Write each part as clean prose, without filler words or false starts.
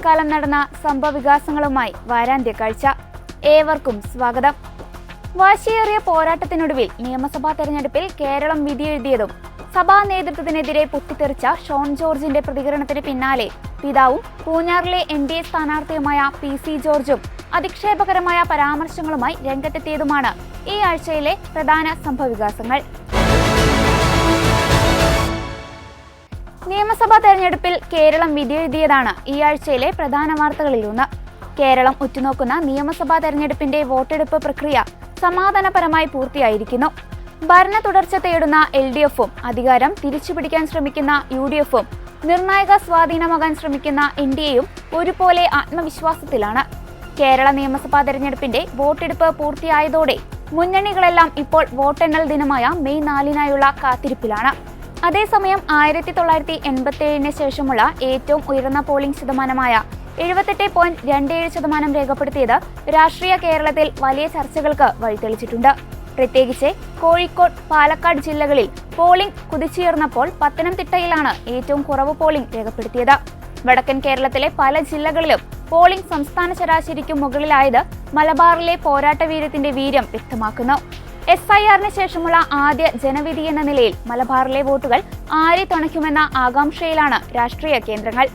ഇക്കാലം നടന്ന സംഭവവികാസങ്ങളുമായി വാരാന്ത്യ കാഴ്ച. ഏവർക്കും സ്വാഗതം. വാശിയേറിയ പോരാട്ടത്തിനൊടുവിൽ നിയമസഭാ തെരഞ്ഞെടുപ്പിൽ കേരളം വിധിയെഴുതിയതും സഭാ നേതൃത്വത്തിനെതിരെ പൊട്ടിത്തെറിച്ച ഷോൺ ജോർജിന്റെ പ്രതികരണത്തിന് പിന്നാലെ പിതാവും പൂഞ്ഞാറിലെ NDA സ്ഥാനാർത്ഥിയുമായ PC ജോർജും അധിക്ഷേപകരമായ പരാമർശങ്ങളുമായി രംഗത്തെത്തിയതുമാണ് ഈ ആഴ്ചയിലെ പ്രധാന സംഭവവികാസങ്ങൾ. നിയമസഭാ തെരഞ്ഞെടുപ്പിൽ കേരളം വിധിയെഴുതിയതാണ് ഈ ആഴ്ചയിലെ പ്രധാന വാർത്തകളിലൊന്ന്. കേരളം ഉറ്റുനോക്കുന്ന നിയമസഭാ തെരഞ്ഞെടുപ്പിന്റെ വോട്ടെടുപ്പ് പ്രക്രിയ സമാധാനപരമായി പൂർത്തിയായിരിക്കുന്നു. ഭരണ തുടർച്ച തേടുന്ന LDFും അധികാരം തിരിച്ചുപിടിക്കാൻ ശ്രമിക്കുന്ന UDFും നിർണായക സ്വാധീനമാകാൻ ശ്രമിക്കുന്ന NDAയും ഒരുപോലെ ആത്മവിശ്വാസത്തിലാണ്. കേരള നിയമസഭാ തെരഞ്ഞെടുപ്പിന്റെ വോട്ടെടുപ്പ് പൂർത്തിയായതോടെ മുന്നണികളെല്ലാം ഇപ്പോൾ വോട്ടെണ്ണൽ ദിനമായ മെയ് 4-നായുള്ള കാത്തിരിപ്പിലാണ്. അതേസമയം 1987 ശേഷമുള്ള ഏറ്റവും ഉയർന്ന പോളിംഗ് ശതമാനമായ 78.27% രേഖപ്പെടുത്തിയത് രാഷ്ട്രീയ കേരളത്തിൽ വലിയ ചർച്ചകൾക്ക് വഴിതെളിച്ചിട്ടുണ്ട്. പ്രത്യേകിച്ച് കോഴിക്കോട്, പാലക്കാട് ജില്ലകളിൽ പോളിംഗ് കുതിച്ചുയർന്നപ്പോൾ പത്തനംതിട്ടയിലാണ് ഏറ്റവും കുറവ് പോളിംഗ് രേഖപ്പെടുത്തിയത്. വടക്കൻ കേരളത്തിലെ പല ജില്ലകളിലും പോളിംഗ് സംസ്ഥാന ശരാശരിക്കും മുകളിലായത് മലബാറിലെ പോരാട്ട വീര്യത്തിന്റെ വീര്യം വ്യക്തമാക്കുന്നു. SIRന് ശേഷമുള്ള ആദ്യ ജനവിധി എന്ന നിലയിൽ മലബാറിലെ വോട്ടുകൾ ആരെ തുണയ്ക്കുമെന്ന ആകാംക്ഷയിലാണ് രാഷ്ട്രീയ കേന്ദ്രങ്ങൾ.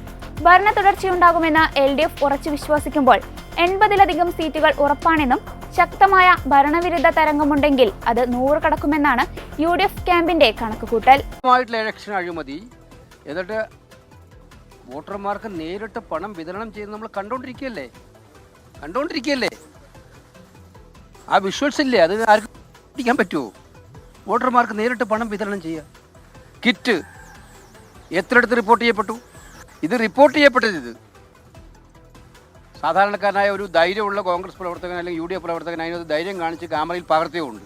ഭരണ തുടർച്ചയുണ്ടാകുമെന്ന് LDF ഉറച്ചു വിശ്വസിക്കുമ്പോൾ 80-ലധികം സീറ്റുകൾ ഉറപ്പാണെന്നും ശക്തമായ ഭരണവിരുദ്ധ തരംഗമുണ്ടെങ്കിൽ അത് 100 കടക്കുമെന്നാണ് UDF ക്യാമ്പിന്റെ കണക്കുകൂട്ടൽ. ഇലക്ഷൻ അഴിമതി എന്നിട്ട് വോട്ടർമാർക്ക് നേരിട്ട് പണം വിതരണം ചെയ്ത് നമ്മൾ കണ്ടോണ്ടിരിക്കുകയല്ലേ. ആ വിഷ്വൽസ് ഇല്ലേ, അത് ആർക്കും പിടിക്കാൻ പറ്റുമോ? വോട്ടർമാർക്ക് നേരിട്ട് പണം വിതരണം ചെയ്യുക. കിറ്റ് എത്രയിടത്ത് റിപ്പോർട്ട് ചെയ്യപ്പെട്ടു? ഇത് റിപ്പോർട്ട് ചെയ്യപ്പെട്ടത് സാധാരണക്കാരനായ ഒരു ധൈര്യമുള്ള കോൺഗ്രസ് പ്രവർത്തകൻ അല്ലെങ്കിൽ UDF പ്രവർത്തകൻ അതിനൊരു ധൈര്യം കാണിച്ച് ക്യാമറയിൽ പകർത്തിയുണ്ട്.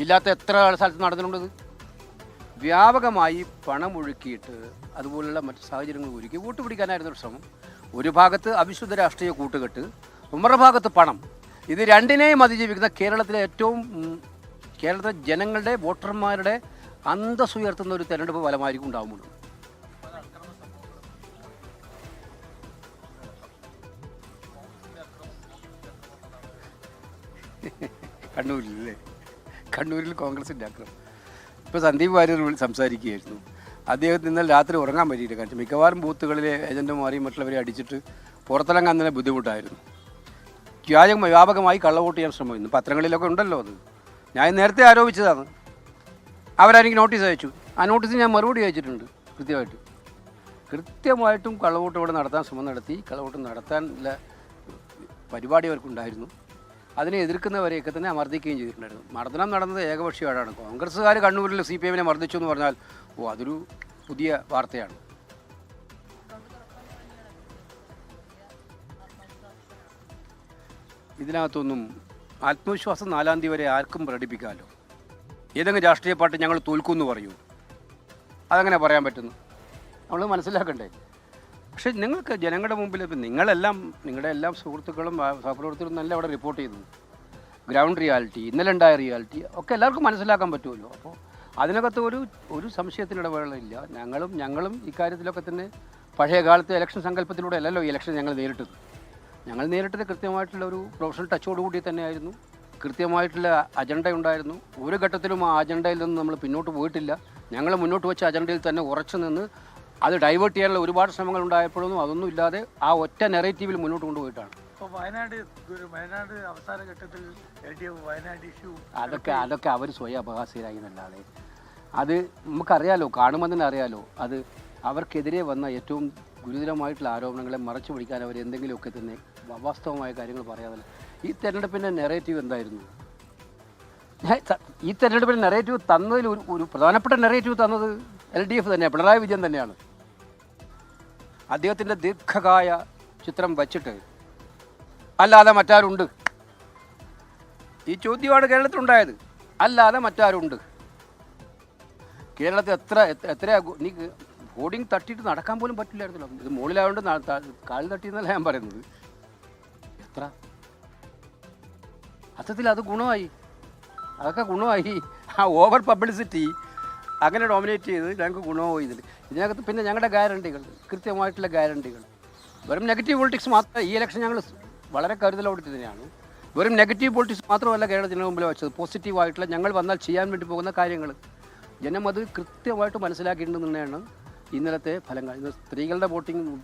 ഇല്ലാത്ത എത്ര സ്ഥലത്ത് നടന്നിട്ടുണ്ടത്? വ്യാപകമായി പണം ഒഴുക്കിയിട്ട് അതുപോലുള്ള മറ്റ് സാഹചര്യങ്ങൾ ഒരുക്കി വോട്ട് പിടിക്കാനായിരുന്നു ഒരു ശ്രമം. ഒരു ഭാഗത്ത് അവിശുദ്ധ രാഷ്ട്രീയ കൂട്ടുകെട്ട്, മറുഭാഗത്ത് പണം. ഇത് രണ്ടിനെയും അതിജീവിക്കുന്ന കേരളത്തിലെ ജനങ്ങളുടെ വോട്ടർമാരുടെ അന്തസ് ഉയർത്തുന്ന ഒരു തെരഞ്ഞെടുപ്പ് ഫലമായിരിക്കും ഉണ്ടാകുമ്പോൾ. കണ്ണൂരിൽ കോൺഗ്രസിൻ്റെ ആക്രമണം. ഇപ്പോൾ സന്ദീപ് വാര്യർ സംസാരിക്കുകയായിരുന്നു. അദ്ദേഹത്തിന് ഇന്നലെ രാത്രി ഉറങ്ങാൻ പറ്റിയില്ല. കാരണം മിക്കവാറും ബൂത്തുകളിലെ ഏജന്റുമാരെയും മറ്റുള്ളവരെ അടിച്ചിട്ട് പുറത്തിറങ്ങാൻ തന്നെ ബുദ്ധിമുട്ടായിരുന്നു. വ്യാപകമായി കള്ളവോട്ട് ചെയ്യാൻ ശ്രമിക്കുന്നു. പത്രങ്ങളിലൊക്കെ ഉണ്ടല്ലോ അത്. ഞാൻ നേരത്തെ ആരോപിച്ചതാണ്. അവരെനിക്ക് നോട്ടീസ് അയച്ചു. ആ നോട്ടീസിന് ഞാൻ മറുപടി അയച്ചിട്ടുണ്ട്. കൃത്യമായിട്ടും കള്ളവോട്ട് ഇവിടെ നടത്താൻ ശ്രമം നടത്തി. കള്ളവോട്ട് നടത്താനുള്ള പരിപാടി അവർക്കുണ്ടായിരുന്നു. അതിനെ എതിർക്കുന്നവരെയൊക്കെ തന്നെ മർദ്ദിക്കുകയും ചെയ്തിട്ടുണ്ടായിരുന്നു. മർദ്ദനം നടന്നത് ഏകപക്ഷീയമായിട്ടാണ്. കോൺഗ്രസ്സുകാർ കണ്ണൂരിൽ CPMനെ മർദ്ദിച്ചു എന്ന് പറഞ്ഞാൽ അതൊരു പുതിയ വാർത്തയാണ്. ഇതിനകത്തൊന്നും ആത്മവിശ്വാസം 4-ാം തീയതി വരെ ആർക്കും പ്രകടിപ്പിക്കാമല്ലോ. ഏതെങ്കിലും രാഷ്ട്രീയ പാർട്ടി ഞങ്ങൾ തോൽക്കുമെന്ന് പറയൂ? അതങ്ങനെ പറയാൻ പറ്റുന്നു? നമ്മൾ മനസ്സിലാക്കണ്ടേ. പക്ഷേ നിങ്ങൾക്ക് ജനങ്ങളുടെ മുമ്പിൽ നിങ്ങളുടെ എല്ലാം സുഹൃത്തുക്കളും സഹപ്രവർത്തകരും നല്ല അവിടെ റിപ്പോർട്ട് ചെയ്തു. ഗ്രൗണ്ട് റിയാലിറ്റി, ഇന്നലെ ഉണ്ടായ റിയാലിറ്റി ഒക്കെ എല്ലാവർക്കും മനസ്സിലാക്കാൻ പറ്റുമല്ലോ. അപ്പോൾ അതിനകത്ത് ഒരു സംശയത്തിനിടവേളയില്ല. ഞങ്ങളും ഇക്കാര്യത്തിലൊക്കെ തന്നെ പഴയ കാലത്തെ ഇലക്ഷൻ സങ്കല്പത്തിലൂടെ അല്ലല്ലോ ഈ ഇലക്ഷൻ ഞങ്ങൾ നേരിട്ടത് കൃത്യമായിട്ടുള്ള ഒരു പ്രൊഫഷണൽ ടച്ചോടുകൂടി തന്നെയായിരുന്നു. കൃത്യമായിട്ടുള്ള അജണ്ട ഉണ്ടായിരുന്നു. ഒരു ഘട്ടത്തിലും ആ അജണ്ടയിൽ നിന്ന് നമ്മൾ പിന്നോട്ട് പോയിട്ടില്ല. ഞങ്ങൾ മുന്നോട്ട് വെച്ച അജണ്ടയിൽ തന്നെ ഉറച്ചു നിന്ന് അത് ഡൈവേർട്ട് ചെയ്യാനുള്ള ഒരുപാട് ശ്രമങ്ങൾ ഉണ്ടായപ്പോഴൊന്നും അതൊന്നും ഇല്ലാതെ ആ ഒറ്റ നെറേറ്റീവിൽ മുന്നോട്ട് കൊണ്ടുപോയിട്ടാണ്. വയനാട് അവസാന ഘട്ടത്തിൽ ഇഷ്യൂ അതൊക്കെ അവർ സ്വയം അപഹാസ്യരായി എന്നല്ലാതെ അത് നമുക്കറിയാലോ, കാണുമ്പോൾ തന്നെ അറിയാലോ. അത് അവർക്കെതിരെ വന്ന ഏറ്റവും ഗുരുതരമായിട്ടുള്ള ആരോപണങ്ങളെ മറച്ചു പിടിക്കാൻ അവർ എന്തെങ്കിലുമൊക്കെ തന്നെ അവാസ്തവമായ കാര്യങ്ങൾ പറയാതെ. ഈ തെരഞ്ഞെടുപ്പിൻ്റെ നെറേറ്റീവ് എന്തായിരുന്നു? ഈ തെരഞ്ഞെടുപ്പിൻ്റെ നെറേറ്റീവ് തന്നതിൽ ഒരു പ്രധാനപ്പെട്ട നെറേറ്റീവ് തന്നത് LDF തന്നെയാണ്, പിണറായി വിജയൻ തന്നെയാണ്. അദ്ദേഹത്തിൻ്റെ ദീർഘകായ ചിത്രം വച്ചിട്ട് അല്ലാതെ മറ്റാരുണ്ട്? ഈ ചോദ്യമാണ് കേരളത്തിലുണ്ടായത്. അല്ലാതെ മറ്റാരുണ്ട്? കേരളത്തിൽ എത്ര ബോർഡിങ് തട്ടിയിട്ട് നടക്കാൻ പോലും പറ്റില്ലായിരുന്നല്ലോ. ഇത് മുകളിലായതുകൊണ്ട് കാല് തട്ടിയെന്നല്ല ഞാൻ പറയുന്നത്. എത്ര അർത്ഥത്തിൽ അത് ഗുണമായി, അതൊക്കെ ഗുണമായി. ആ ഓവർ പബ്ലിസിറ്റി അങ്ങനെ ഡോമിനേറ്റ് ചെയ്ത് ഞങ്ങൾക്ക് ഗുണമായി ഇതിനകത്ത്. പിന്നെ ഞങ്ങളുടെ ഗ്യാരണ്ടികൾ, കൃത്യമായിട്ടുള്ള ഗ്യാരണ്ടികൾ, വെറും നെഗറ്റീവ് പൊളിറ്റിക്സ് മാത്രം ഈ ഇലക്ഷൻ ഞങ്ങൾ വളരെ കരുതലോടെ തന്നെയാണ്. വെറും നെഗറ്റീവ് പൊളിറ്റിക്സ് മാത്രമല്ല കേരളത്തിന് മുമ്പിൽ വെച്ചത്, പോസിറ്റീവായിട്ടുള്ള ഞങ്ങൾ വന്നാൽ ചെയ്യാൻ വേണ്ടി പോകുന്ന കാര്യങ്ങൾ ജനം അത് കൃത്യമായിട്ട് മനസ്സിലാക്കിയിട്ടുണ്ടെന്നാണ് ഇന്നലത്തെ ഫലങ്ങൾ. ഇന്ന് സ്ത്രീകളുടെ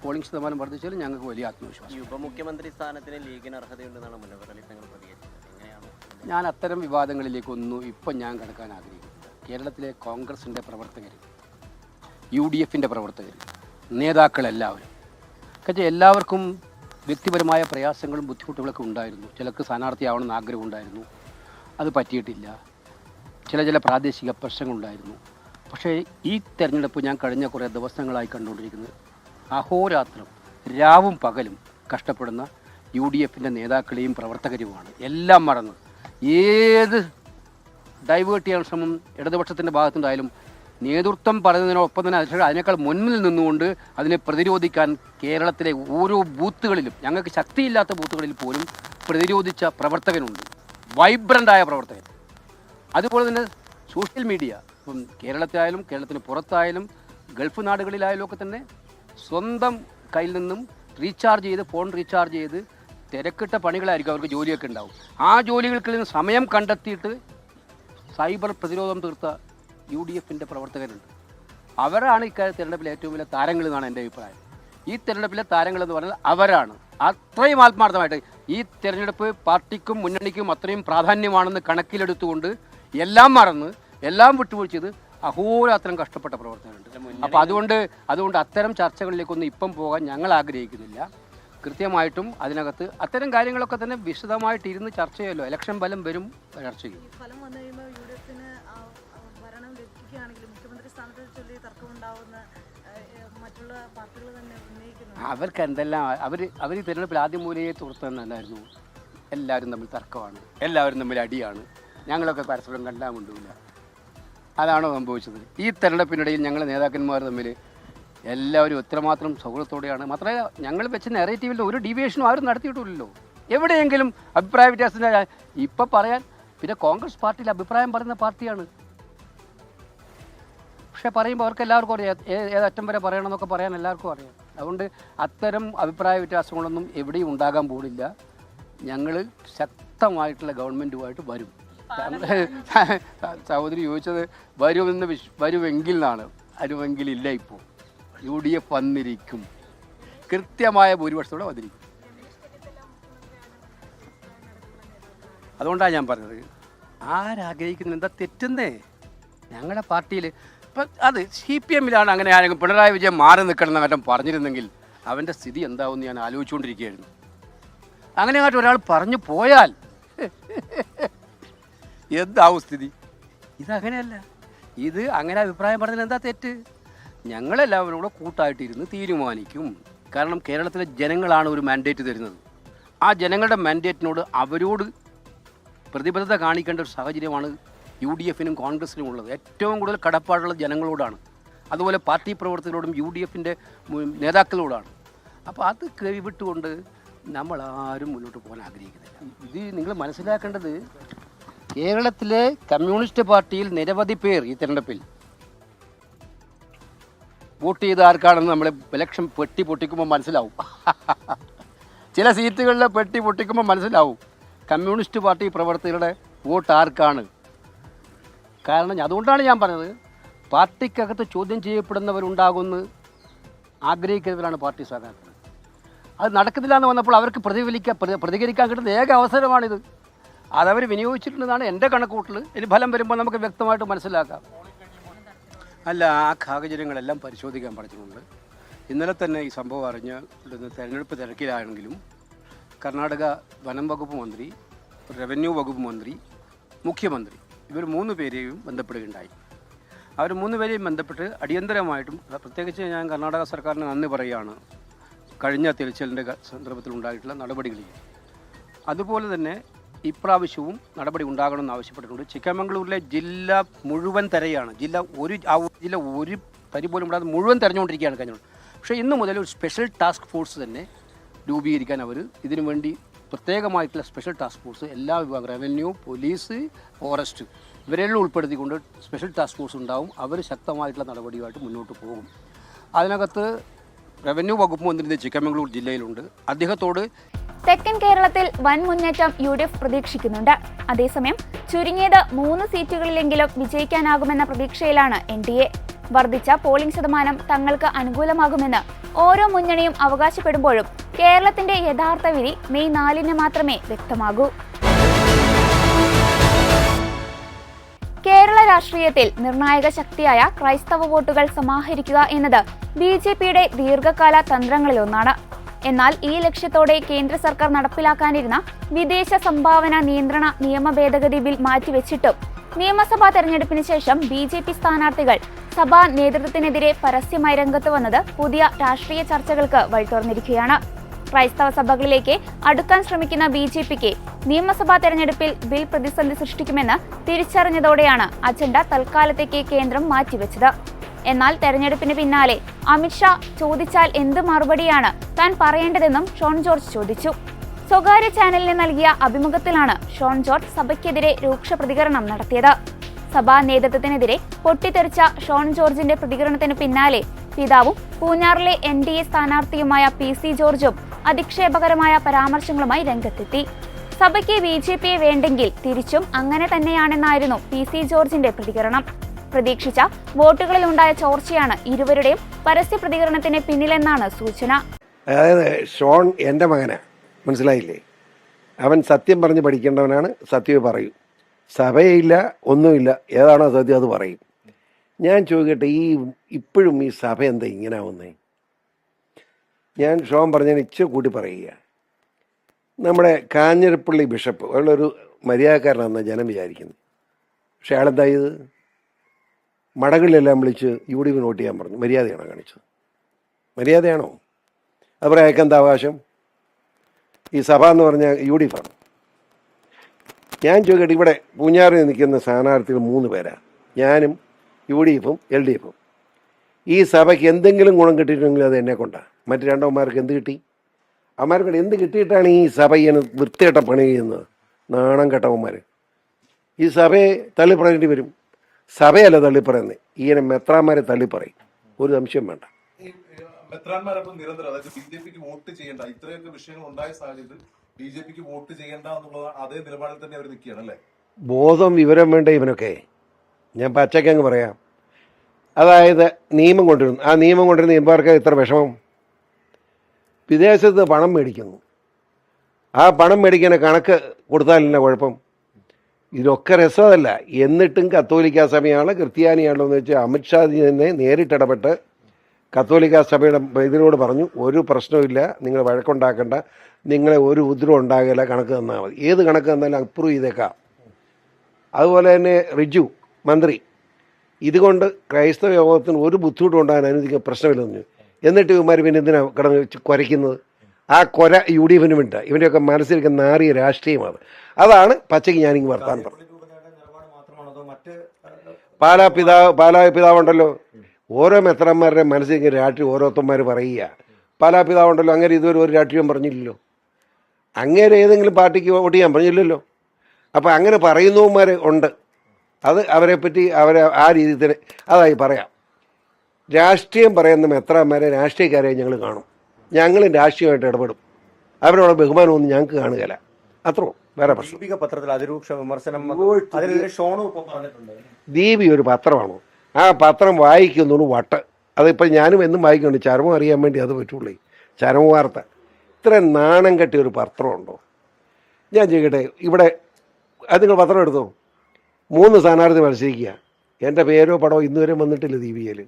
പോളിംഗ് ശതമാനം വർദ്ധിച്ചാലും ഞങ്ങൾക്ക് വലിയ ആത്മവിശ്വാസം. ഉപമുഖ്യമന്ത്രി സ്ഥാനത്തിന് ലീഗിന് അർഹതയുണ്ടെന്നാണ് മുനവർ അലി തങ്ങൾ പ്രതികരിച്ചത്. എങ്ങനെയാണ്? ഞാൻ അത്തരം വിവാദങ്ങളിലേക്കൊന്നും ഇപ്പം ഞാൻ കടക്കാൻ ആഗ്രഹിക്കുന്നില്ല. കേരളത്തിലെ കോൺഗ്രസിൻ്റെ പ്രവർത്തകർ, UDFൻ്റെ പ്രവർത്തകർ, നേതാക്കളെല്ലാവരും എല്ലാവർക്കും വ്യക്തിപരമായ പ്രയാസങ്ങളും ബുദ്ധിമുട്ടുകളൊക്കെ ഉണ്ടായിരുന്നു. ചിലർക്ക് സ്ഥാനാർത്ഥിയാവണമെന്ന് ആഗ്രഹം ഉണ്ടായിരുന്നു, അത് പറ്റിയിട്ടില്ല. ചില പ്രാദേശിക പ്രശ്നങ്ങളുണ്ടായിരുന്നു. പക്ഷേ ഈ തെരഞ്ഞെടുപ്പ് ഞാൻ കഴിഞ്ഞ കുറേ ദിവസങ്ങളായി കണ്ടുകൊണ്ടിരിക്കുന്നത് അഹോരാത്രം രാവും പകലും കഷ്ടപ്പെടുന്ന UDFൻ്റെ നേതാക്കളെയും പ്രവർത്തകരുമാണ്. എല്ലാം മറന്ന് ഏത് ഡൈവേർട്ട് ചെയ്യാൻ ശ്രമം ഇടതുപക്ഷത്തിൻ്റെ ഭാഗത്തുണ്ടായാലും നേതൃത്വം പറയുന്നതിനൊപ്പം തന്നെ അതിനേക്കാൾ മുന്നിൽ നിന്നുകൊണ്ട് അതിനെ പ്രതിരോധിക്കാൻ കേരളത്തിലെ ഓരോ ബൂത്തുകളിലും, ഞങ്ങൾക്ക് ശക്തിയില്ലാത്ത ബൂത്തുകളിൽ പോലും പ്രതിരോധിച്ച പ്രവർത്തകനുണ്ട്, വൈബ്രൻ്റായ പ്രവർത്തകൻ. അതുപോലെ തന്നെ സോഷ്യൽ മീഡിയ, ഇപ്പം കേരളത്തിലായാലും കേരളത്തിന് പുറത്തായാലും ഗൾഫ് നാടുകളിലായാലും ഒക്കെ തന്നെ സ്വന്തം കയ്യിൽ നിന്നും ഫോൺ റീചാർജ് ചെയ്ത് തിരക്കിട്ട പണികളായിരിക്കും അവർക്ക് ജോലിയൊക്കെ ഉണ്ടാവും. ആ ജോലികൾക്ക് നിന്ന് സമയം കണ്ടെത്തിയിട്ട് സൈബർ പ്രതിരോധം തീർത്ത UDFൻ്റെ പ്രവർത്തകരുണ്ട്. അവരാണ് ഇക്കാര്യം തിരഞ്ഞെടുപ്പിലെ ഏറ്റവും വലിയ താരങ്ങൾ എന്നാണ് എൻ്റെ അഭിപ്രായം. ഈ തിരഞ്ഞെടുപ്പിലെ താരങ്ങളെന്ന് പറഞ്ഞാൽ അവരാണ്. അത്രയും ആത്മാർത്ഥമായിട്ട് ഈ തിരഞ്ഞെടുപ്പ് പാർട്ടിക്കും മുന്നണിക്കും അത്രയും പ്രാധാന്യമാണെന്ന് കണക്കിലെടുത്തുകൊണ്ട് എല്ലാം മറന്ന് എല്ലാം വിട്ടുവീഴ്ചത് അഹോരാത്രം കഷ്ടപ്പെട്ട പ്രവർത്തകരുണ്ട്. അപ്പോൾ അതുകൊണ്ട് അത്തരം ചർച്ചകളിലേക്കൊന്നും ഇപ്പം പോകാൻ ഞങ്ങൾ ആഗ്രഹിക്കുന്നില്ല. കൃത്യമായിട്ടും അതിനകത്ത് അത്തരം കാര്യങ്ങളൊക്കെ തന്നെ വിശദമായിട്ട് ഇരുന്ന് ചർച്ച ചെയ്യുമല്ലോ. ഇലക്ഷൻ ഫലം വരും, ചർച്ച ചെയ്യും. ഫലം വന്നു കഴിയുമ്പോൾ UDFന് ഭരണം ലഭിക്കുകയാണെങ്കിൽ മുഖ്യമന്ത്രി സ്ഥാനത്തെ ചൊല്ലി തർക്കമുണ്ടാവുന്ന മറ്റുള്ള പാർട്ടികൾ തന്നെ ഉന്നയിക്കുന്നു. അവർക്ക് എന്തെല്ലാം അവർ ഈ തിരഞ്ഞെടുപ്പിൽ ആദ്യം മൂലയെ തുറത്തന്നല്ലായിരുന്നു. എല്ലാവരും തമ്മിൽ തർക്കമാണ്, എല്ലാവരും തമ്മിൽ അടിയാണ്, ഞങ്ങളൊക്കെ പരസ്പരം കണ്ടാമുണ്ടില്ല. അതാണോ സംഭവിച്ചത്? ഈ തിരഞ്ഞെടുപ്പിനിടയിൽ ഞങ്ങൾ നേതാക്കന്മാർ തമ്മിൽ എല്ലാവരും എത്രമാത്രം സൗഹൃദത്തോടെയാണ്. മാത്രമല്ല ഞങ്ങൾ വെച്ച നെറേറ്റീവിൽ ഒരു ഡീവിയേഷനും ആരും നടത്തിയിട്ടില്ലല്ലോ. എവിടെയെങ്കിലും അഭിപ്രായ വ്യത്യാസത്തിന് ഇപ്പം പറയാൻ, പിന്നെ കോൺഗ്രസ് പാർട്ടിയിൽ അഭിപ്രായം പറയുന്ന പാർട്ടിയാണ്. പക്ഷേ പറയുമ്പോൾ അവർക്ക് എല്ലാവർക്കും അറിയാം ഏതറ്റം വരെ പറയണമെന്നൊക്കെ പറയാൻ എല്ലാവർക്കും അറിയാം. അതുകൊണ്ട് അത്തരം അഭിപ്രായ വ്യത്യാസങ്ങളൊന്നും എവിടെയും ഉണ്ടാകാൻ പോണില്ല. ഞങ്ങൾ ശക്തമായിട്ടുള്ള ഗവൺമെൻറ്റുമായിട്ട് വരും. സഹോദരി ചോദിച്ചത് വരുമെങ്കിൽ എന്നാണ്. വരുമെങ്കിലില്ല. ഇപ്പോൾ UDF വന്നിരിക്കും, കൃത്യമായ ഭൂരിപക്ഷത്തോടെ വന്നിരിക്കും. അതുകൊണ്ടാണ് ഞാൻ പറഞ്ഞത്, ആരാഗ്രഹിക്കുന്നത് എന്താ തെറ്റുന്നേ? ഞങ്ങളുടെ പാർട്ടിയിൽ ഇപ്പം അത് CPMലാണ് അങ്ങനെ ആരെങ്കിലും പിണറായി വിജയൻ മാറി നിൽക്കണം എന്ന് പറഞ്ഞിരുന്നെങ്കിൽ അവൻ്റെ സ്ഥിതി എന്താവുമെന്ന് ഞാൻ ആലോചിച്ചുകൊണ്ടിരിക്കുകയായിരുന്നു. അങ്ങനെ ഒരാൾ പറഞ്ഞു പോയാൽ എന്താവും സ്ഥിതി? ഇതങ്ങനെയല്ല. ഇത് അങ്ങനെ അഭിപ്രായം പറഞ്ഞാൽ എന്താ തെറ്റ്? ഞങ്ങളെല്ലാവരും കൂടെ കൂട്ടായിട്ടിരുന്ന് തീരുമാനിക്കും. കാരണം കേരളത്തിലെ ജനങ്ങളാണ് ഒരു മാൻഡേറ്റ് തരുന്നത്. ആ ജനങ്ങളുടെ മാൻഡേറ്റിനോട് അവരോട് പ്രതിബദ്ധത കാണിക്കേണ്ട ഒരു സാഹചര്യമാണ് UDFനും കോൺഗ്രസിനും ഉള്ളത്. ഏറ്റവും കൂടുതൽ കടപ്പാടുള്ള ജനങ്ങളോടാണ്, അതുപോലെ പാർട്ടി പ്രവർത്തകരോടും UDFൻ്റെ നേതാക്കളോടാണ്. അപ്പോൾ അത് കൈവിട്ടുകൊണ്ട് നമ്മളാരും മുന്നോട്ട് പോകാൻ ആഗ്രഹിക്കുന്നില്ല. ഇത് നിങ്ങൾ മനസ്സിലാക്കേണ്ടത്, കേരളത്തിലെ കമ്മ്യൂണിസ്റ്റ് പാർട്ടിയിൽ നിരവധി പേർ ഈ തെരഞ്ഞെടുപ്പിൽ വോട്ട് ചെയ്ത ആർക്കാണെന്ന് നമ്മൾ ഇലക്ഷൻ പെട്ടി പൊട്ടിക്കുമ്പോൾ മനസ്സിലാവും. ചില സീറ്റുകളിലെ പെട്ടി പൊട്ടിക്കുമ്പോൾ മനസ്സിലാവും കമ്മ്യൂണിസ്റ്റ് പാർട്ടി പ്രവർത്തകരുടെ വോട്ട് ആർക്കാണ്. കാരണം അതുകൊണ്ടാണ് ഞാൻ പറഞ്ഞത്, പാർട്ടിക്കകത്ത് ചോദ്യം ചെയ്യപ്പെടുന്നവരുണ്ടാകുമെന്ന് ആഗ്രഹിക്കുന്നവരാണ് പാർട്ടി സ്ഥാനാർത്ഥികൾ. അത് നടക്കുന്നില്ല എന്ന് വന്നപ്പോൾ അവർക്ക് പ്രതികരിക്കാൻ കിട്ടുന്ന ഏക അവസരമാണിത്. അതവർ വിനിയോഗിച്ചിട്ടുണ്ടെന്നാണ് എൻ്റെ കണക്കൂട്ടൽ. ഇനി ഫലം വരുമ്പോൾ നമുക്ക് വ്യക്തമായിട്ട് മനസ്സിലാക്കാം. അല്ല, ആ സാഹചര്യങ്ങളെല്ലാം പരിശോധിക്കാൻ പറഞ്ഞിട്ടുണ്ട്. ഇന്നലെ തന്നെ ഈ സംഭവം അറിഞ്ഞ് തെരഞ്ഞെടുപ്പ് തിരക്കിലാണെങ്കിലും കർണാടക വനം വകുപ്പ് മന്ത്രി, റവന്യൂ വകുപ്പ് മന്ത്രി, മുഖ്യമന്ത്രി ഇവർ 3 പേരെയും ബന്ധപ്പെടുകയുണ്ടായി. അവർ 3 പേരെയും ബന്ധപ്പെട്ട് അടിയന്തരമായിട്ടും, പ്രത്യേകിച്ച് ഞാൻ കർണാടക സർക്കാരിന് നന്ദി പറയുകയാണ് കഴിഞ്ഞ തിരച്ചിലിൻ്റെ സന്ദർഭത്തിൽ ഉണ്ടായിട്ടുള്ള നടപടികളിൽ. അതുപോലെ തന്നെ ഇപ്രാവശ്യവും നടപടി ഉണ്ടാകണമെന്ന് ആവശ്യപ്പെട്ടിട്ടുണ്ട്. ചിക്കമംഗളൂരിലെ ജില്ല മുഴുവൻ തിരയാണ്. ജില്ല ഒരു തരി പോലും ഇടാതെ മുഴുവൻ തിരഞ്ഞുകൊണ്ടിരിക്കുകയാണ് കഴിഞ്ഞത്. പക്ഷേ ഇന്ന് മുതൽ ഒരു സ്പെഷ്യൽ ടാസ്ക് ഫോഴ്സ് തന്നെ രൂപീകരിക്കാൻ അവർ ഇതിനു വേണ്ടി പ്രത്യേകമായിട്ടുള്ള സ്പെഷ്യൽ ടാസ്ക് ഫോഴ്സ് എല്ലാ വിഭാഗം, റവന്യൂ, പോലീസ്, ഫോറസ്റ്റ് ഇവരെല്ലാം ഉൾപ്പെടുത്തിക്കൊണ്ട് സ്പെഷ്യൽ ടാസ്ക് ഫോഴ്സ് ഉണ്ടാവും. അവർ ശക്തമായിട്ടുള്ള നടപടിയുമായിട്ട് മുന്നോട്ട് പോകും. അതിനകത്ത് റവന്യൂ വകുപ്പ് മന്ത്രി ചിക്കമംഗളൂർ ജില്ലയിലുണ്ട്. അദ്ദേഹത്തോട് തെക്കൻ കേരളത്തിൽ വൻ മുന്നേറ്റം UDF പ്രതീക്ഷിക്കുന്നുണ്ട്. അതേസമയം ചുരുങ്ങിയത് 3 സീറ്റുകളിലെങ്കിലും വിജയിക്കാനാകുമെന്ന പ്രതീക്ഷയിലാണ് NDA. വർദ്ധിച്ച പോളിംഗ് ശതമാനം തങ്ങൾക്ക് അനുകൂലമാകുമെന്ന് ഓരോ മുന്നണിയും അവകാശപ്പെടുമ്പോഴും കേരളത്തിന്റെ യഥാർത്ഥ വിധി മെയ് 4-ന് മാത്രമേ വ്യക്തമാകൂ. കേരള രാഷ്ട്രീയത്തിൽ നിർണായക ശക്തിയായ ക്രൈസ്തവ വോട്ടുകൾ സമാഹരിക്കുക എന്നത് BJPയുടെ ദീർഘകാല തന്ത്രങ്ങളിലൊന്നാണ്. എന്നാൽ ഈ ലക്ഷ്യത്തോടെ കേന്ദ്ര സർക്കാർ നടപ്പിലാക്കാനിരുന്ന വിദേശ സംഭാവന നിയന്ത്രണ നിയമ ഭേദഗതി ബിൽ മാറ്റിവെച്ചിട്ടും നിയമസഭാ തെരഞ്ഞെടുപ്പിന് ശേഷം BJP സ്ഥാനാർത്ഥികൾ സഭാ നേതൃത്വത്തിനെതിരെ പരസ്യമായി രംഗത്ത് വന്നത് പുതിയ രാഷ്ട്രീയ ചർച്ചകൾക്ക് വഴിതുറന്നിരിക്കുകയാണ്. ക്രൈസ്തവ സഭകളിലേക്ക് അടുക്കാൻ ശ്രമിക്കുന്ന BJPക്ക് നിയമസഭാ തെരഞ്ഞെടുപ്പിൽ ബിൽ പ്രതിസന്ധി സൃഷ്ടിക്കുമെന്ന് തിരിച്ചറിഞ്ഞതോടെയാണ് അജണ്ട തൽക്കാലത്തേക്ക് കേന്ദ്രം മാറ്റിവെച്ചത്. എന്നാൽ തെരഞ്ഞെടുപ്പിന് പിന്നാലെ അമിത്ഷാ ചോദിച്ചാൽ എന്ത് മറുപടിയാണ് താൻ പറയേണ്ടതെന്നും ഷോൺ ജോർജ് ചോദിച്ചു. സ്വകാര്യ ചാനലിന് നൽകിയ അഭിമുഖത്തിലാണ് ഷോൺ ജോർജ് സഭയ്ക്കെതിരെ രൂക്ഷ പ്രതികരണം നടത്തിയത്. സഭാ നേതൃത്വത്തിനെതിരെ പൊട്ടിത്തെറിച്ച ഷോൺ ജോർജിന്റെ പ്രതികരണത്തിന് പിന്നാലെ പിതാവും പൂഞ്ഞാറിലെ NDA സ്ഥാനാർത്ഥിയുമായ PC ജോർജും അധിക്ഷേപകരമായ പരാമർശങ്ങളുമായി രംഗത്തെത്തി. സഭയ്ക്ക് BJPയെ വേണ്ടെങ്കിൽ തിരിച്ചും അങ്ങനെ തന്നെയാണെന്നായിരുന്നു PC ജോർജിന്റെ പ്രതികരണം. പ്രതീക്ഷിച്ച വോട്ടുകളിലുണ്ടായ ചോർച്ചയാണ് ഇരുവരുടെയും പരസ്യ പ്രതികരണത്തിന് പിന്നിലെന്നാണ് സൂചന. അതായത് ഷോൺ എൻ്റെ മകനാ, മനസ്സിലായില്ലേ? അവൻ സത്യം പറഞ്ഞ് പഠിക്കേണ്ടവനാണ്. സത്യമേ പറയൂ. സഭയില്ല, ഒന്നുമില്ല, ഏതാണോ സത്യം അത് പറയും. ഞാൻ ചോദിക്കട്ടെ, ഇപ്പോഴും ഈ സഭ എന്താ ഇങ്ങനെ ആവുന്നേ? ഞാൻ ഷോൺ പറഞ്ഞതിന് ഇച്ചിരി കൂട്ടി പറയുക. നമ്മുടെ കാഞ്ഞിരപ്പള്ളി ബിഷപ്പ് അയാളൊരു മര്യാദക്കാരനാണെന്ന് ജനം വിചാരിക്കുന്നു. പക്ഷെ അയാളെന്താ ഇത് മടങ്ങളിലെല്ലാം വിളിച്ച് UDF വോട്ട് ചെയ്യാൻ പറഞ്ഞു. മര്യാദയാണോ കാണിച്ചത്? മര്യാദയാണോ? അതുപോലെ അയക്കെന്താ അവകാശം? ഈ സഭ എന്ന് പറഞ്ഞാൽ UDF ആണ്. ഞാൻ ചോദിക്കട്ടെ, ഇവിടെ പൂഞ്ഞാറിൽ നിൽക്കുന്ന സ്ഥാനാർത്ഥികൾ 3 പേരാണ്. ഞാനും UDFും LDFും. ഈ സഭയ്ക്ക് എന്തെങ്കിലും ഗുണം കിട്ടിയിട്ടുണ്ടെങ്കിൽ അത് എന്നെ കൊണ്ടാണ്. മറ്റ് രണ്ടവന്മാർക്ക് എന്ത് കിട്ടി? അവന്മാർക്ക് എന്ത് കിട്ടിയിട്ടാണ് ഈ സഭ ഇങ്ങനെ വൃത്തികെട്ട പണി ചെയ്യുന്നത്? നാണം കെട്ടവന്മാർ. ഈ സഭയെ തള്ളിപ്പറയേണ്ടി വരും. സഭയല്ല തള്ളിപ്പറയുന്നത്, ഈയനെ മെത്രാന്മാരെ തള്ളിപ്പറയും. ഒരു സംശയം വേണ്ട. മെത്രാന്മാരപ്പം നിരന്തരം, അതായത് BJPക്ക് വോട്ട് ചെയ്യേണ്ട, ഇത്രയൊക്കെ വിഷയങ്ങൾ ഉണ്ടായ സാഹചര്യത്തിൽ BJPക്ക് വോട്ട് ചെയ്യേണ്ട എന്നുള്ള അതേ നിലപാടിൽ തന്നെ അവർ നിൽക്കുകയാണ് അല്ലേ? ബോധം വിവരം വേണ്ട ഇവനൊക്കെ. ഞാൻ പച്ചക്കങ്ങ് പറയാം. അതായത് നിയമം കൊണ്ടുവരുന്നു. ആ നിയമം കൊണ്ടുവരുന്ന എംപാർക്ക് ഇത്ര വിഷമം. വിദേശത്ത് പണം മേടിക്കുന്നു. ആ പണം മേടിക്കുന്ന കണക്ക് കൊടുത്താലില്ല കുഴപ്പം. ഇതൊക്കെ രസമല്ല. എന്നിട്ടും കത്തോലിക്ക സഭയാണ് ക്രിസ്ത്യാനിയാണോ എന്ന് വെച്ചാൽ അമിത്ഷാ തന്നെ നേരിട്ടിടപെട്ട് കത്തോലിക്ക സഭയുടെ ഇതിനോട് പറഞ്ഞു, ഒരു പ്രശ്നമില്ല, നിങ്ങൾ വഴക്കുണ്ടാക്കണ്ട, നിങ്ങളെ ഒരു ഉപദ്രവം ഉണ്ടാകില്ല, കണക്ക് തന്നാൽ മതി. ഏത് കണക്ക് തന്നാലും അപ്രൂവ് ചെയ്തേക്കാം. അതുപോലെ തന്നെ റിജു മന്ത്രി ഇതുകൊണ്ട് ക്രൈസ്തവ യോഗത്തിന് ഒരു ബുദ്ധിമുട്ടും ഉണ്ടാകാൻ അനുവദിക്കാൻ പ്രശ്നമില്ലെന്ന്. എന്നിട്ട് ഇവന്മാർ പിന്നെ എന്തിനാണ് കിടന്ന് കുരയ്ക്കുന്നത്? ആ കൊര UDFന് വേണ്ട. ഇവൻ്റെയൊക്കെ മനസ്സിലിരിക്കുന്ന നാറിയ രാഷ്ട്രീയമാണ്. അതാണ് പച്ചയ്ക്ക് ഞാനിങ്ങ് വർത്താനം പറഞ്ഞു. പാലാ പിതാവുണ്ടല്ലോ, ഓരോ മെത്രാന്മാരുടെ മനസ്സിലിരിക്കുന്ന രാഷ്ട്രീയം ഓരോരുത്തന്മാർ പറയുക. പാലാ പിതാവുണ്ടല്ലോ, അങ്ങനെ ഇതുവരെ ഒരു രാഷ്ട്രീയം പറഞ്ഞില്ലല്ലോ. അങ്ങനെ ഏതെങ്കിലും പാർട്ടിക്ക് വോട്ട് ചെയ്യാൻ പറഞ്ഞില്ലല്ലോ. അപ്പം അങ്ങനെ പറയുന്നവന്മാർ ഉണ്ട്. അത് അവരെപ്പറ്റി അവരെ ആ രീതിയിൽ തന്നെ അതായി പറയാം. രാഷ്ട്രീയം പറയുന്ന മെത്രാന്മാരെ രാഷ്ട്രീയക്കാരെ ഞങ്ങൾ കാണും. ഞങ്ങളും രാഷ്ട്രീയമായിട്ട് ഇടപെടും. അവരോട് ബഹുമാനമൊന്നും ഞങ്ങൾക്ക് കാണുകയില്ല. അത്രോ വേറെ പ്രശ്നം. പത്രത്തിൽ അതിരൂക്ഷ വിമർശനം ദീപി ഒരു പത്രമാണോ? ആ പത്രം വായിക്കുന്നൊരു വട്ട്. അതിപ്പോൾ ഞാനും എന്നും വായിക്കുന്നുണ്ട്. ചരമം അറിയാൻ വേണ്ടി അത് പറ്റുള്ളൂ. ചരമ വാർത്ത ഇത്ര നാണം കെട്ടിയ ഒരു പത്രമുണ്ടോ? ഞാൻ ചോദിക്കട്ടെ, ഇവിടെ അത് നിങ്ങൾ പത്രം എടുത്തോ? 3 സ്ഥാനാർത്ഥി മത്സരിക്കുക. എൻ്റെ പേരോ പടമോ ഇന്നുവരെ വന്നിട്ടില്ല ദീപികയിൽ.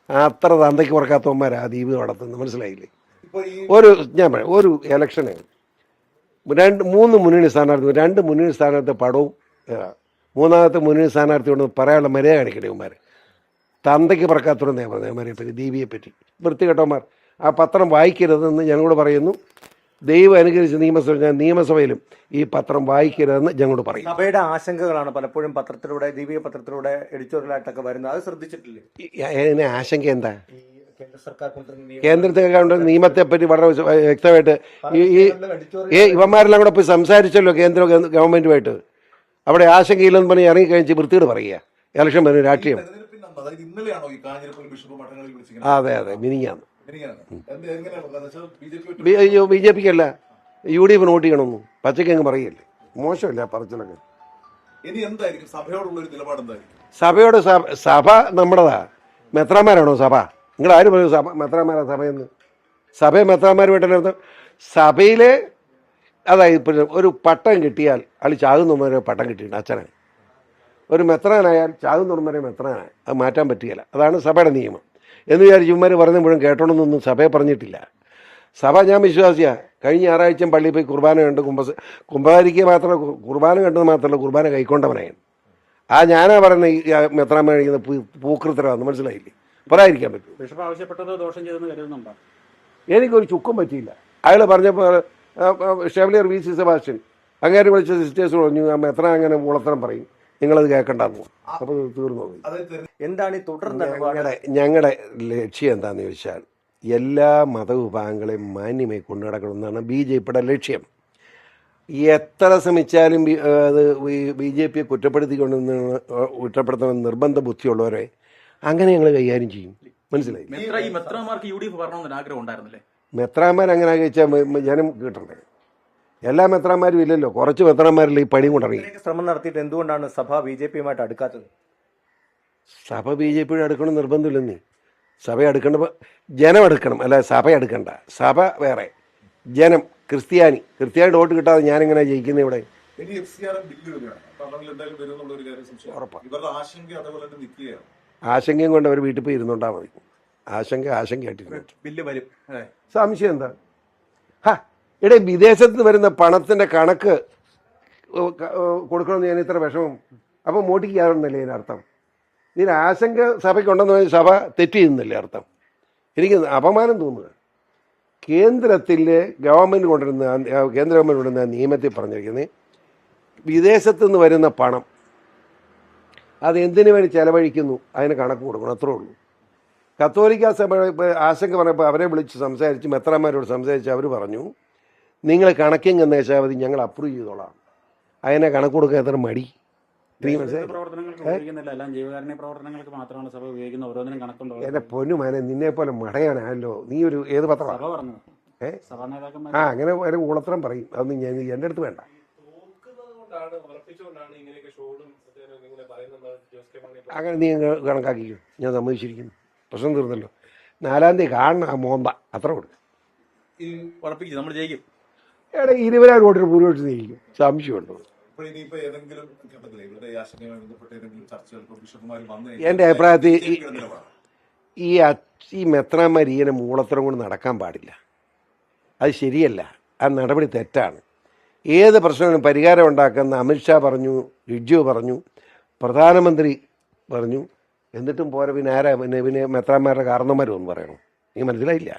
അത്ര തന്തയ്ക്ക് പറക്കാത്തവന്മാരാ ആ ദ്വീപ് നടത്തുന്നത്, മനസ്സിലായില്ലേ? ഞാൻ പറയാം, ഒരു ഇലക്ഷന് 3 മുന്നണി സ്ഥാനാർത്ഥി, 2 മുന്നണി സ്ഥാനാർത്ഥി പടവും മൂന്നാമത്തെ മുന്നണി സ്ഥാനാർത്ഥി കൊണ്ട് പറയാനുള്ള മര്യാദ കാണിക്കണേ ഇവന്മാർ. തന്തയ്ക്ക് പറക്കാത്തവരെന്നേ പറഞ്ഞത് ഇവന്മാരെ പറ്റി, ദീപിയെ പറ്റി. വൃത്തികെട്ടവന്മാർ. ആ പത്രം വായിക്കരുതെന്ന് ഞങ്ങളോട് പറയുന്നു. ദൈവം അനുകരിച്ച് നിയമസഭയിലും ഈ പത്രം വായിക്കരുതെന്ന് ഞങ്ങളോട് പറയും. സഭയുടെ ആശങ്കകളാണ് പലപ്പോഴും പത്രത്തിലൂടെ, ദീപിക പത്രത്തിലൂടെ എഡിറ്റോറിയലായിട്ടൊക്കെ വരുന്നത്. അത് ശ്രദ്ധിച്ചിട്ടില്ലേ? അതിന് ആശങ്ക എന്താ? കേന്ദ്ര സർക്കാർ കേന്ദ്രത്തെ നിയമത്തെപ്പറ്റി വളരെ വ്യക്തമായിട്ട് ഇവന്മാരെല്ലാം കൂടെ പോയി സംസാരിച്ചല്ലോ കേന്ദ്ര ഗവൺമെൻറ്റുമായിട്ട്. അവിടെ ആശങ്കയില്ലെന്ന് പറഞ്ഞ് ഇറങ്ങിക്കഴിഞ്ഞ് വൃത്തിയോട് പറയുക. ഇലക്ഷൻ വരുന്ന രാഷ്ട്രീയം. അതെ മിനിങ്ങാന്ന് എനിക്കാണ് എങ്ങനെയാണ് ബി ജെ പിക്ക് അല്ല UDF വോട്ട് ചെയ്യണമെന്നു പച്ചയ്ക്ക് അങ്ങ് പറയല്ലേ, മോശമല്ല പറച്ചിലൊക്കെ. ഇനി എന്തായിരിക്കും സഭയോടുള്ള ഒരു നിലപാട് എന്തായിരിക്കും? സഭയോട് സഭ നമ്മുടേതാ. മെത്രാന്മാരാണോ സഭ? നിങ്ങൾ ആര് പറയും സഭ മെത്രാന്മാരാ സഭയെന്ന്? സഭയെ മെത്രാന്മാരുമായിട്ടല്ല. സഭയിലെ അതായത് പിന്നെ ഒരു പട്ടം കിട്ടിയാൽ ആൾ ചാകുന്നവരെ പട്ടം കിട്ടിയിട്ടുണ്ട് അച്ഛനെ. ഒരു മെത്രാനായാൽ ചാകുന്നവരെ മെത്രാനായി, അത് മാറ്റാൻ പറ്റുകയില്ല. അതാണ് സഭയുടെ നിയമം. എന്ന് വിചാരിച്ച് ഇവന്മാർ പറഞ്ഞ മുഴുവൻ കേട്ടോണമെന്നൊന്നും സഭയെ പറഞ്ഞിട്ടില്ല. സഭ ഞാൻ വിശ്വാസിയാണ്. കഴിഞ്ഞ ഞായറാഴ്ചയും പള്ളിയിൽ പോയി കുർബാന കണ്ട് കുമ്പസാരിക്കുക മാത്രമല്ല, കുർബാന കണ്ടത് മാത്രമല്ല കുർബാന കൈക്കൊണ്ടവനായി. ഞാനാ പറയുന്നത് ഈ മെത്രാന്മാർ കഴിക്കുന്ന പൂക്കൃത്തരമാണെന്ന് മനസ്സിലായില്ലേ? പറയാതിരിക്കാൻ പറ്റും. ബിഷപ്പ് ആവശ്യപ്പെട്ടത് ദോഷം ചെയ്തെന്ന് കരുതുന്നുണ്ടോ? എനിക്കൊരു ചുക്കും പറ്റിയില്ല. അയാൾ പറഞ്ഞപ്പോൾ ഷെവലിയർ VC സെബാസ്റ്റ്യൻ അങ്ങേര് വിളിച്ച സിസ്റ്റേഴ്സ് പറഞ്ഞു എത്ര അങ്ങനെ മൂളത്തരം പറയും, നിങ്ങളത് കേൾക്കണ്ടെന്ന്. അപ്പോൾ തീർന്നു പോയി. എന്താണ് ഈ തുടർ ഞങ്ങളുടെ ലക്ഷ്യം എന്താണെന്ന് ചോദിച്ചാൽ എല്ലാ മതവിഭാഗങ്ങളെയും മാന്യമായി കൊണ്ടു നടക്കണമെന്നാണ് BJPയുടെ ലക്ഷ്യം. എത്ര ശ്രമിച്ചാലും അത് BJPയെ കുറ്റപ്പെടുത്തണമെന്ന് നിർബന്ധ ബുദ്ധിയുള്ളവരെ അങ്ങനെ ഞങ്ങൾ കൈകാര്യം ചെയ്യും. മനസ്സിലായി? മെത്രാന്മാർ അങ്ങനെ ആഗ്രഹിച്ചാൽ ജനം കിട്ടണ്ടേ? എല്ലാ മെത്രാന്മാരും ഇല്ലല്ലോ, കുറച്ച് മെത്രാന്മാരിൽ ഈ പണി കൊണ്ടിറങ്ങി. ശ്രമം നടത്തിയിട്ട് എന്തുകൊണ്ടാണ് സഭ BJPയുമായിട്ട് അടുക്കാത്തത്? സഭ BJPയുടെ അടുക്കണം നിർബന്ധമില്ലെന്നേ. സഭ അടുക്കേണ്ടപ്പോൾ ജനം അടുക്കണം, അല്ല സഭ അടുക്കണ്ട. സഭ വേറെ, ജനം ക്രിസ്ത്യാനി വോട്ട് കിട്ടാതെ ഞാനിങ്ങനെ ജയിക്കുന്നത് ഇവിടെ? ആശങ്കയും കൊണ്ട് അവർ വീട്ടിൽ പോയി ഇരുന്നുണ്ടാൽ മതി. ആശങ്കയായിട്ടിരുന്നു സംശയം എന്താ? ഇവിടെ വിദേശത്ത് വരുന്ന പണത്തിൻ്റെ കണക്ക് കൊടുക്കണമെന്ന് ഞാൻ ഇത്ര വിഷമം. അപ്പോൾ മോട്ടിക്ക് യാതൊന്നല്ലേ ഇതിനർത്ഥം? ഇതിന് ആശങ്ക സഭയ്ക്കുണ്ടെന്ന് പറഞ്ഞാൽ സഭ തെറ്റ് ചെയ്യുന്നില്ലേ അർത്ഥം? എനിക്ക് അപമാനം തോന്നുക. കേന്ദ്ര ഗവൺമെൻറ് കൊണ്ടുവരുന്ന നിയമത്തിൽ പറഞ്ഞിരിക്കുന്നത് വിദേശത്തു നിന്ന് വരുന്ന പണം അത് എന്തിനു വേണ്ടി ചെലവഴിക്കുന്നു അതിന് കണക്ക് കൊടുക്കണം, അത്രേ ഉള്ളൂ. കത്തോലിക്ക സഭ ആശങ്ക പറഞ്ഞപ്പോൾ അവരെ വിളിച്ച് സംസാരിച്ച് മെത്രാന്മാരോട് സംസാരിച്ച് അവർ പറഞ്ഞു നിങ്ങൾ കണക്കിങ് എന്ന് വെച്ചാൽ മതി, ഞങ്ങൾ അപ്രൂവ് ചെയ്തോളാം. അതിനെ കണക്ക് കൊടുക്കാൻ എത്ര മടി? എന്റെ പൊന്നുമാനെ, നിന്നെ പോലെ മടയാനല്ലോ നീ. ഒരു ഏത് പത്രമാണ്? അങ്ങനെ ഒരു ഊളത്രം പറയും. അതൊന്നും ഞാൻ എൻ്റെ അടുത്ത് വേണ്ട. അങ്ങനെ നീ കണക്കാക്കിക്കും, ഞാൻ സമ്മതിച്ചിരിക്കുന്നു. പ്രശ്നം തീർന്നല്ലോ. 4-ാം തീയതി കാണണം ആ മോന്ത, അത്ര കൊടുക്കും. എവിടെ 20,000 വോട്ടിന് ഭൂരിപക്ഷം ജയിക്കും, സംശയമുണ്ടോ? എൻ്റെ അഭിപ്രായത്തിൽ ഈ മെത്രാന്മാർ ഇങ്ങനെ മൂളത്തരം കൊണ്ട് നടക്കാൻ പാടില്ല. അത് ശരിയല്ല, ആ നടപടി തെറ്റാണ്. ഏത് പ്രശ്നത്തിനും പരിഹാരം ഉണ്ടാക്കുന്ന അമിത്ഷാ പറഞ്ഞു, റിജ്ജു പറഞ്ഞു, പ്രധാനമന്ത്രി പറഞ്ഞു. എന്നിട്ടും പോരെ പിന്നെ ആരാ പിന്നെ മെത്രാന്മാരുടെ കാരണന്മാരും ഒന്നും പറയണം? നീ മനസ്സിലായില്ല?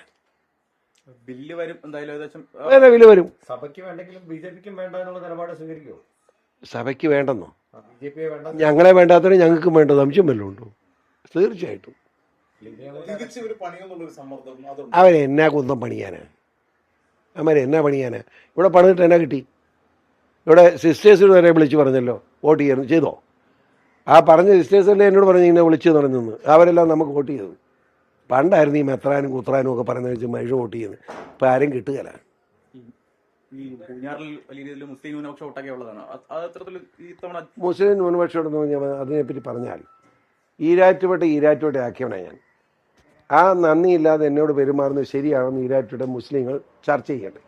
ബില്ല് വരും, എന്തായാലും ബില്ല് വരും. സഭയ്ക്ക് വേണ്ടെങ്കിലും BJPക്കും വേണ്ട എന്നുള്ള നിലപാട് സ്വീകരിക്കുമോ? സഭയ്ക്ക് വേണ്ടെന്നോ? BJPയെ വേണ്ട, ഞങ്ങളെ വേണ്ടാത്തവരെ ഞങ്ങൾക്കും വേണ്ട. സംശയം വല്ലതും ഉണ്ടോ? തീർച്ചയായിട്ടും. അവരെന്നാ കുന്തം പണിയാനാ? എന്നാ പണിയാനാ? ഇവിടെ പണിതിട്ട് എന്നാ കിട്ടി? ഇവിടെ സിസ്റ്റേഴ്സിന് വരെ വിളിച്ച് പറഞ്ഞല്ലോ വോട്ട് ചെയ്യണം, ചെയ്തോ? ആ പറഞ്ഞ സിസ്റ്റേഴ്സല്ലേ എന്നോട് പറഞ്ഞ് ഇങ്ങനെ വിളിച്ച് നടന്നു. അവരെല്ലാം നമുക്ക് വോട്ട് ചെയ്തത്. പണ്ടായിരുന്നു ഈ മെത്രാനും കുത്രാനും ഒക്കെ പറയുന്നത് വെച്ച് മനുഷ്യ വോട്ട് ചെയ്യുന്നത്. ഇപ്പം ആരും കിട്ടുകയില്ല. മുസ്ലിം ന്യൂനപക്ഷം ഉണ്ടെന്ന് പറഞ്ഞാൽ അതിനെപ്പറ്റി പറഞ്ഞാൽ ഈരാറ്റുപേട്ട ആക്കിയവനാണ് ഞാൻ. ആ നന്ദിയില്ലാതെ എന്നോട് പെരുമാറുന്നത് ശരിയാണെന്ന് ഈരാറ്റുപേട്ട മുസ്ലിങ്ങൾ ചർച്ച ചെയ്യട്ടെ.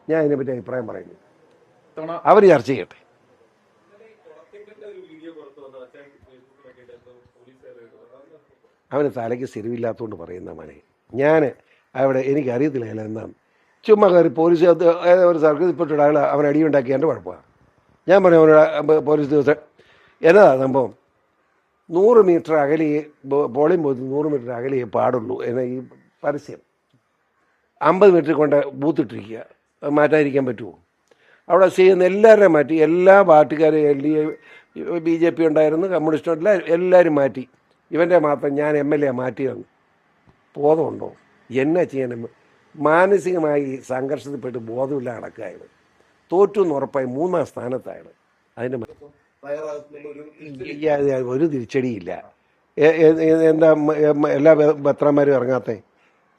ഞാൻ അതിനെപ്പറ്റി അഭിപ്രായം പറയുന്നു. അവർ ചർച്ച ചെയ്യട്ടെ. അവന് തലയ്ക്ക് സ്ഥിരമില്ലാത്തതുകൊണ്ട് പറയുന്ന മനെ. ഞാൻ അവിടെ എനിക്കറിയത്തില്ല അയാൾ എന്താണ്. ചുമ്മാ കയറി പോലീസ് ഒരു സർക്കിൾ ഇപ്പോഴത്തെ ആൾ അവൻ അടിയുണ്ടാക്കി എൻ്റെ കുഴപ്പമാണ്. ഞാൻ പറഞ്ഞു അവനോട് പോലീസ് ദിവസം എന്നതാ സംഭവം, 100 മീറ്റർ അകലെയേ പോളിംഗ് ബൂത്ത് 100 മീറ്റർ അകലെയേ പാടുള്ളൂ എന്ന ഈ പരസ്യം 50 മീറ്റർ കൊണ്ട് ബൂത്തിട്ടിരിക്കുക. മാറ്റാതിരിക്കാൻ പറ്റുമോ? അവിടെ ചെയ്യുന്ന എല്ലാവരെയും മാറ്റി, എല്ലാ പാർട്ടിക്കാരെയും LDA BJP ഉണ്ടായിരുന്നു, കമ്മ്യൂണിസ്റ്റ് എല്ലാവരും മാറ്റി. ഇവൻ്റെ മാത്രം ഞാൻ MLA മാറ്റി തന്നു. ബോധമുണ്ടോ? എന്നാ ചെയ്യാൻ? മാനസികമായി സംഘർഷത്തിൽപ്പെട്ട് ബോധമില്ല നടക്കുകയാണ്. തോറ്റു എന്ന് ഉറപ്പായി 3-ാം സ്ഥാനത്തായത്. അതിൻ്റെ ഒരു തിരിച്ചടിയില്ല. എന്താ എല്ലാ മെത്രാന്മാരും ഇറങ്ങാത്തേ?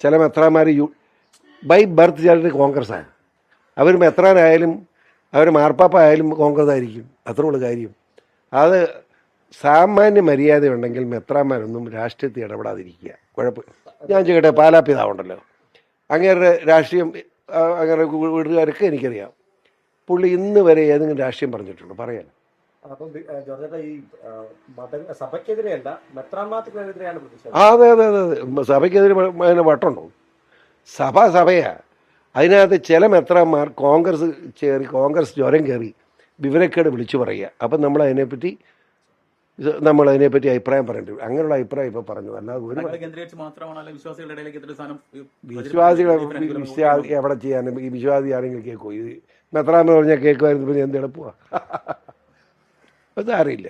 ചില മെത്രാന്മാർ ബൈ ബർത്ത് ചിലർ കോൺഗ്രസ്സാണ്. അവർ മെത്രാനായാലും അവർ മാർപ്പാപ്പ ആയാലും കോൺഗ്രസ് ആയിരിക്കും. അത്രേ ഉള്ളൂ കാര്യം. അത് സാമാന്യ മര്യാദയുണ്ടെങ്കിൽ മെത്രാന്മാരൊന്നും രാഷ്ട്രീയത്തിൽ ഇടപെടാതിരിക്കുക. കുഴപ്പം ഞാൻ ചോദിക്കട്ടെ, പാലാപ്പിതാവുണ്ടല്ലോ, അങ്ങേരുടെ രാഷ്ട്രീയം അങ്ങനെ വീട്ടുകാരൊക്കെ എനിക്കറിയാം. പുള്ളി ഇന്ന് വരെ ഏതെങ്കിലും രാഷ്ട്രീയം പറഞ്ഞിട്ടുണ്ടോ? പറയാൻ. അപ്പം ജോർജേട്ടാ, ഈ സഭയ്ക്കെതിരെയല്ല മെത്രാന്മാർക്കെതിരെയാണ് പ്രതിഷേധം. അതെ അതെ അതെ അതെ, സഭയ്ക്കെതിരെ അതിന് വട്ടുണ്ടോ? സഭയാ. അതിനകത്ത് ചില മെത്രാന്മാർ കോൺഗ്രസ് ജ്വരം കയറി വിവരക്കേട് വിളിച്ചു പറയുക. അപ്പം നമ്മളതിനെപ്പറ്റി അഭിപ്രായം പറയേണ്ടി വരും. അങ്ങനെയുള്ള അഭിപ്രായം ഇപ്പോൾ പറഞ്ഞു. അല്ലാതെ ഒരു വിശ്വാസികളെ എവിടെ ചെയ്യാനും ഈ വിശ്വാസി ആരെങ്കിലും കേൾക്കുമോ? ഈ മെത്രാന്ന് പറഞ്ഞാൽ കേൾക്കുമായിരുന്നു, പിന്നെ എന്ത് എളുപ്പമാണ്? അത് അറിയില്ല.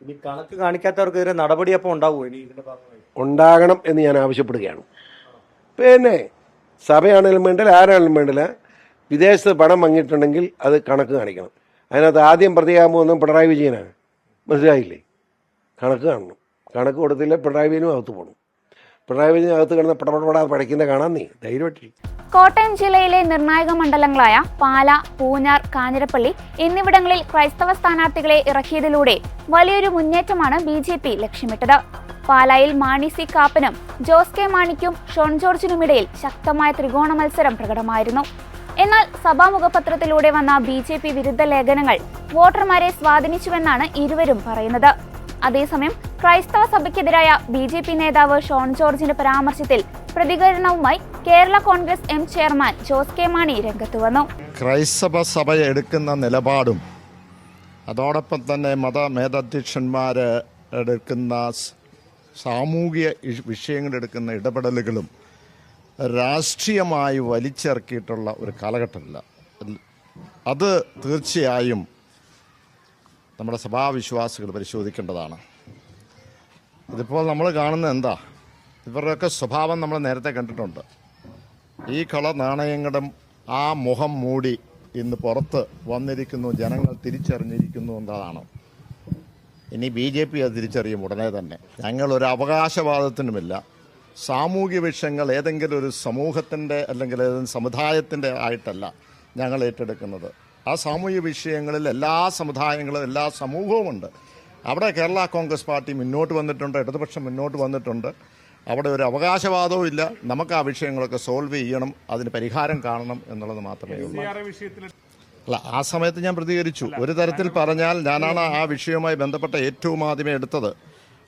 ഇനി കണക്ക് കാണിക്കാത്തവർക്കെതിരെ നടപടി അപ്പോൾ ഉണ്ടാവുമോ? ഇനി ഇതിന്റെ ഭാഗമായി ഉണ്ടാകണം എന്ന് ഞാൻ ആവശ്യപ്പെടുകയാണ്. പിന്നെ സഭയാണെങ്കിലും വേണ്ടില്ല, ആരാണെങ്കിലും വേണ്ടില്ല, വിദേശത്ത് പണം വാങ്ങിയിട്ടുണ്ടെങ്കിൽ അത് കണക്ക് കാണിക്കണം. അതിനകത്ത് ആദ്യം പ്രതിയാകാൻ പോകുന്നത് പിണറായി വിജയനാണ്. മനസ്സിലായില്ലേ? കണക്ക് കാണണം. കണക്ക് കൊടുത്തില്ല പിണറായി വിജയനും അകത്ത് പോകണം. പിണറായി വിജയൻ അകത്ത് കിടന്ന് പടപടാതെ പഠിക്കുന്ന കാണാൻ നീ ധൈര്യമായിട്ട്. കോട്ടയം ജില്ലയിലെ നിർണായക മണ്ഡലങ്ങളായ പാല, പൂഞ്ഞാർ, കാഞ്ഞിരപ്പള്ളി എന്നിവിടങ്ങളിൽ ക്രൈസ്തവ സ്ഥാനാർത്ഥികളെ ഇറക്കിയതിലൂടെ വലിയൊരു മുന്നേറ്റമാണ് BJP ലക്ഷ്യമിട്ടത്. പാലായിൽ മാണി സി കാപ്പനും ജോസ് കെ മാണിക്കും ഷോൺ ജോർജിനുമിടയിൽ ശക്തമായ ത്രികോണ മത്സരം പ്രകടമായിരുന്നു. എന്നാൽ സഭാ മുഖപത്രത്തിലൂടെ വന്ന BJP വിരുദ്ധ ലേഖനങ്ങൾ വോട്ടർമാരെ സ്വാധീനിച്ചുവെന്നാണ് ഇരുവരും പറയുന്നത്. അതേസമയം ക്രൈസ്തവ സഭയ്ക്കെതിരായ BJP നേതാവ് ഷോൺ ജോർജിന്റെ പരാമർശത്തിൽ പ്രതികരണവുമായി Kerala Congress M chairman Jose K Mani രംഗത്ത് വന്നു. ക്രൈസ്തവ സഭ എടുക്കുന്ന നിലപാടും അതോടൊപ്പം തന്നെ മതമേധാധ്യക്ഷന്മാർ എടുക്കുന്ന സാമൂഹിക വിഷയങ്ങളെടുക്കുന്ന ഇടപെടലുകളും രാഷ്ട്രീയമായി വലിച്ചിറക്കിയിട്ടുള്ള ഒരു കാലഘട്ടമില്ല. അത് തീർച്ചയായും നമ്മുടെ സഭാവിശ്വാസികൾ പരിശോധിക്കേണ്ടതാണ്. ഇതിപ്പോൾ നമ്മൾ കാണുന്നത് എന്താ? ഇവരുടെയൊക്കെ സ്വഭാവം നമ്മൾ നേരത്തെ കണ്ടിട്ടുണ്ട്. ഈ കള നാണയങ്ങളും ആ മുഖം മൂടി ഇന്ന് പുറത്ത് വന്നിരിക്കുന്നു, ജനങ്ങൾ തിരിച്ചറിഞ്ഞിരിക്കുന്നു എന്നതാണ്. ഇനി BJP അത് തിരിച്ചറിയും ഉടനെ തന്നെ. ഞങ്ങളൊരു അവകാശവാദത്തിനുമില്ല. സാമൂഹ്യ വിഷയങ്ങൾ ഏതെങ്കിലും ഒരു സമൂഹത്തിൻ്റെ അല്ലെങ്കിൽ ഏതെങ്കിലും സമുദായത്തിൻ്റെ ആയിട്ടല്ല ഞങ്ങൾ ഏറ്റെടുക്കുന്നത്. ആ സാമൂഹ്യ വിഷയങ്ങളിൽ എല്ലാ സമുദായങ്ങളും എല്ലാ സമൂഹവുമുണ്ട്. അവിടെ കേരള കോൺഗ്രസ് പാർട്ടി മുന്നോട്ട് വന്നിട്ടുണ്ട്, ഇടതുപക്ഷം മുന്നോട്ട് വന്നിട്ടുണ്ട്. അവിടെ ഒരു അവകാശവാദവും ഇല്ല. നമുക്ക് ആ വിഷയങ്ങളൊക്കെ സോൾവ് ചെയ്യണം, അതിന് പരിഹാരം കാണണം എന്നുള്ളത് മാത്രമേ ഉള്ളൂ. അല്ല, ആ സമയത്ത് ഞാൻ പ്രതികരിച്ചു. ഒരു തരത്തിൽ പറഞ്ഞാൽ ഞാനാണ് ആ വിഷയവുമായി ബന്ധപ്പെട്ട ഏറ്റവും ആദ്യമേ എടുത്തത്.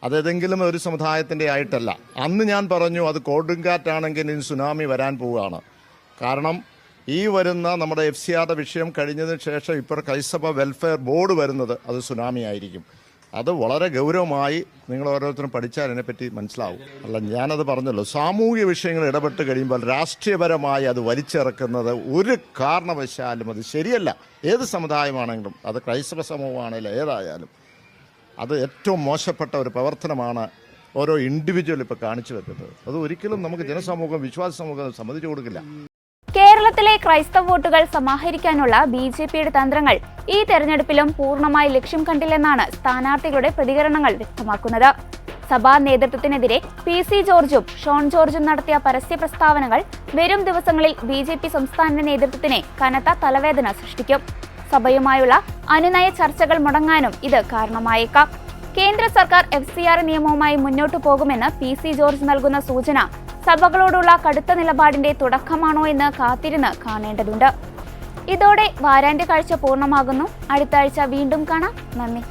അതേതെങ്കിലും ഒരു സമുദായത്തിൻ്റെ ആയിട്ടല്ല. അന്ന് ഞാൻ പറഞ്ഞു അത് കൊടുങ്കാറ്റാണെങ്കിൽ ഇനി സുനാമി വരാൻ പോവുകയാണ്. കാരണം ഈ വരുന്ന നമ്മുടെ FCRയുടെ വിഷയം കഴിഞ്ഞതിന് ശേഷം ഇപ്പോൾ ക്രൈസ്തവ വെൽഫെയർ ബോർഡ് വരുന്നത് അത് സുനാമി ആയിരിക്കും. അത് വളരെ ഗൗരവമായി നിങ്ങൾ ഓരോരുത്തരും പഠിച്ചാൽ അതിനെപ്പറ്റി മനസ്സിലാവും. അല്ല, ഞാനത് പറഞ്ഞല്ലോ, സാമൂഹിക വിഷയങ്ങൾ ഇടപെട്ട് കഴിയുമ്പോൾ രാഷ്ട്രീയപരമായി അത് വലിച്ചിറക്കുന്നത് ഒരു കാരണവശാലും അത് ശരിയല്ല. ഏത് സമുദായമാണെങ്കിലും, അത് ക്രൈസ്തവ സമൂഹമാണെങ്കിലും ഏതായാലും അത് ഏറ്റവും മോശപ്പെട്ട ഒരു പ്രവർത്തനമാണ് ഓരോ ഇൻഡിവിജ്വൽ ഇപ്പോൾ കാണിച്ചു വെക്കുന്നത്. അത് ഒരിക്കലും നമുക്ക് ജനസമൂഹം, വിശ്വാസ സമൂഹം സമ്മതിച്ചു കൊടുക്കില്ല. കേരളത്തിലെ ക്രൈസ്തവ വോട്ടുകൾ സമാഹരിക്കാനുള്ള BJPയുടെ തന്ത്രങ്ങൾ ഈ തെരഞ്ഞെടുപ്പിലും പൂർണ്ണമായി ലക്ഷ്യം കണ്ടില്ലെന്നാണ് സ്ഥാനാർത്ഥികളുടെ പ്രതികരണങ്ങൾ വ്യക്തമാക്കുന്നത്. സഭാ നേതൃത്വത്തിനെതിരെ PC ജോർജും ഷോൺ ജോർജും നടത്തിയ പരസ്യ പ്രസ്താവനകൾ വരും ദിവസങ്ങളിൽ BJP സംസ്ഥാന നേതൃത്വത്തിന് കനത്ത തലവേദന സൃഷ്ടിക്കും. സഭയുമായുള്ള അനുനയ ചർച്ചകൾ മുടങ്ങാനും ഇത് കാരണമായേക്കാം. കേന്ദ്ര സർക്കാർ FCR നിയമവുമായി മുന്നോട്ടു പോകുമെന്ന് PC ജോർജ് നൽകുന്ന സൂചന സഭകളോടുള്ള കടുത്ത നിലപാടിന്റെ തുടക്കമാണോ എന്ന് കാത്തിരുന്ന് കാണേണ്ടതുണ്ട്. ഇതോടെ വാരാന്ത്യ കാഴ്ച പൂർണ്ണമാകുന്നു. അടുത്ത ആഴ്ച വീണ്ടും കാണാം. നന്ദി.